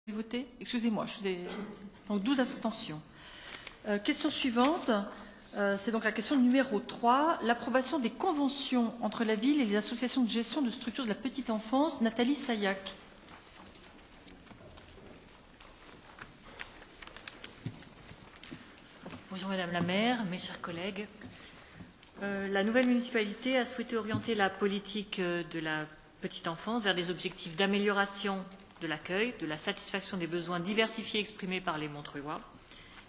Voté. Excusez-moi, donc 12 abstentions. Question suivante, c'est donc la question numéro 3, l'approbation des conventions entre la ville et les associations de gestion de structures de la petite enfance. Nathalie Sayac. Bonjour Madame la maire, mes chers collègues. La nouvelle municipalité a souhaité orienter la politique de la petite enfance vers des objectifs d'amélioration de l'accueil, de la satisfaction des besoins diversifiés exprimés par les Montreuillois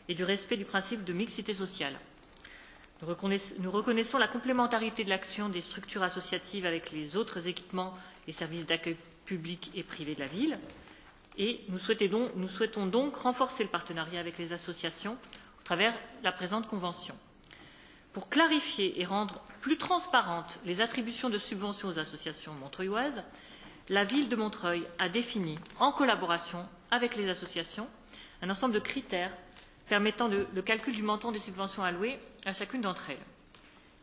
et du respect du principe de mixité sociale. Nous reconnaissons la complémentarité de l'action des structures associatives avec les autres équipements et services d'accueil public et privé de la ville et nous souhaitons donc renforcer le partenariat avec les associations au travers la présente convention. Pour clarifier et rendre plus transparentes les attributions de subventions aux associations montreuilloises, la ville de Montreuil a défini, en collaboration avec les associations, un ensemble de critères permettant le calcul du montant des subventions allouées à chacune d'entre elles.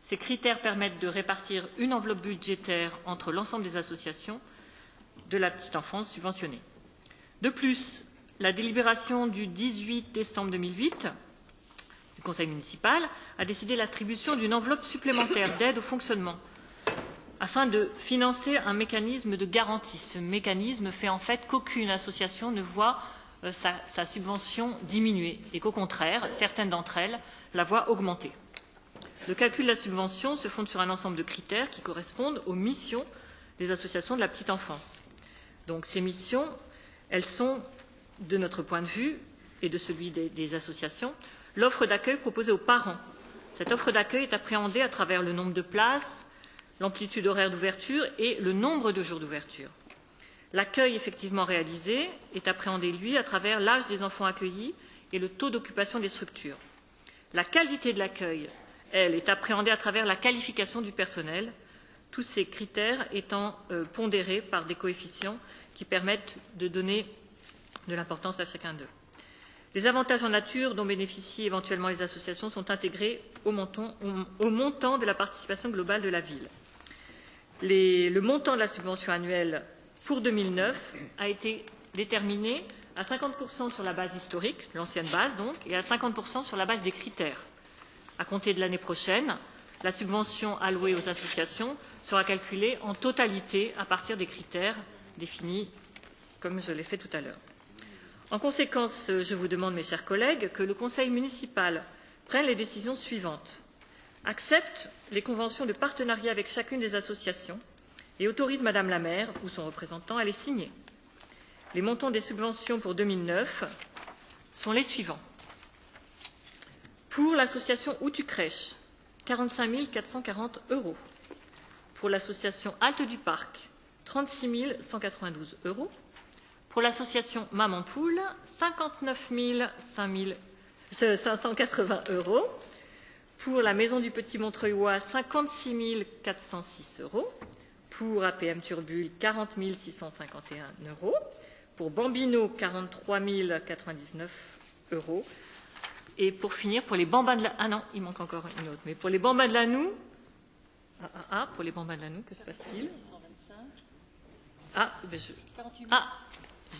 Ces critères permettent de répartir une enveloppe budgétaire entre l'ensemble des associations de la petite enfance subventionnées. De plus, la délibération du 18 décembre 2008 du Conseil municipal a décidé l'attribution d'une enveloppe supplémentaire d'aide au fonctionnement afin de financer un mécanisme de garantie. Ce mécanisme fait en fait qu'aucune association ne voit sa subvention diminuer et qu'au contraire, certaines d'entre elles la voient augmenter. Le calcul de la subvention se fonde sur un ensemble de critères qui correspondent aux missions des associations de la petite enfance. Donc ces missions, elles sont, de notre point de vue et de celui des associations, l'offre d'accueil proposée aux parents. Cette offre d'accueil est appréhendée à travers le nombre de places, l'amplitude horaire d'ouverture et le nombre de jours d'ouverture. L'accueil effectivement réalisé est appréhendé, lui, à travers l'âge des enfants accueillis et le taux d'occupation des structures. La qualité de l'accueil, elle, est appréhendée à travers la qualification du personnel, tous ces critères étant pondérés par des coefficients qui permettent de donner de l'importance à chacun d'eux. Les avantages en nature dont bénéficient éventuellement les associations sont intégrés au montant de la participation globale de la ville. Le montant de la subvention annuelle pour 2009 a été déterminé à 50% sur la base historique, l'ancienne base donc, et à 50% sur la base des critères. À compter de l'année prochaine, la subvention allouée aux associations sera calculée en totalité à partir des critères définis comme je l'ai fait tout à l'heure. En conséquence, je vous demande, mes chers collègues, que le Conseil municipal prenne les décisions suivantes. Accepte les conventions de partenariat avec chacune des associations et autorise Madame la maire ou son représentant à les signer. Les montants des subventions pour 2009 sont les suivants. Pour l'association Outu Crèche, 45 440 €. Pour l'association Halte du Parc, 36 192 €. Pour l'association Maman Poule, 59 580 €. Pour la Maison du Petit Montreuillois, 56 406 €. Pour APM Turbule, 40 651 €. Pour Bambino, 43 099 €. Et pour finir, pour les bambins de la... Ah non, il manque encore une autre. Mais pour les bambins de l'Anou... pour les bambins de l'Anou, que se passe-t-il?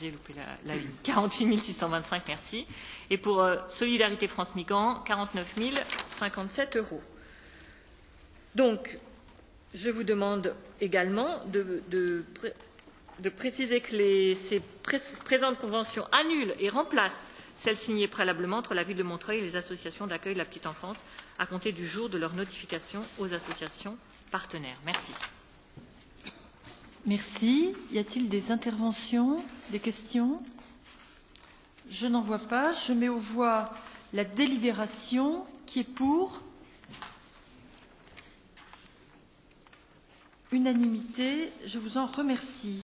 J'ai loupé la ligne. 48 625, merci. Et pour Solidarité France Migrants, 49 057 €. Donc, je vous demande également de préciser que ces présentes conventions annulent et remplacent celles signées préalablement entre la ville de Montreuil et les associations d'accueil de la petite enfance à compter du jour de leur notification aux associations partenaires. Merci. Merci. Y a-t-il des interventions, des questions? Je n'en vois pas. Je mets aux voix la délibération. Qui est pour? Unanimité. Je vous en remercie.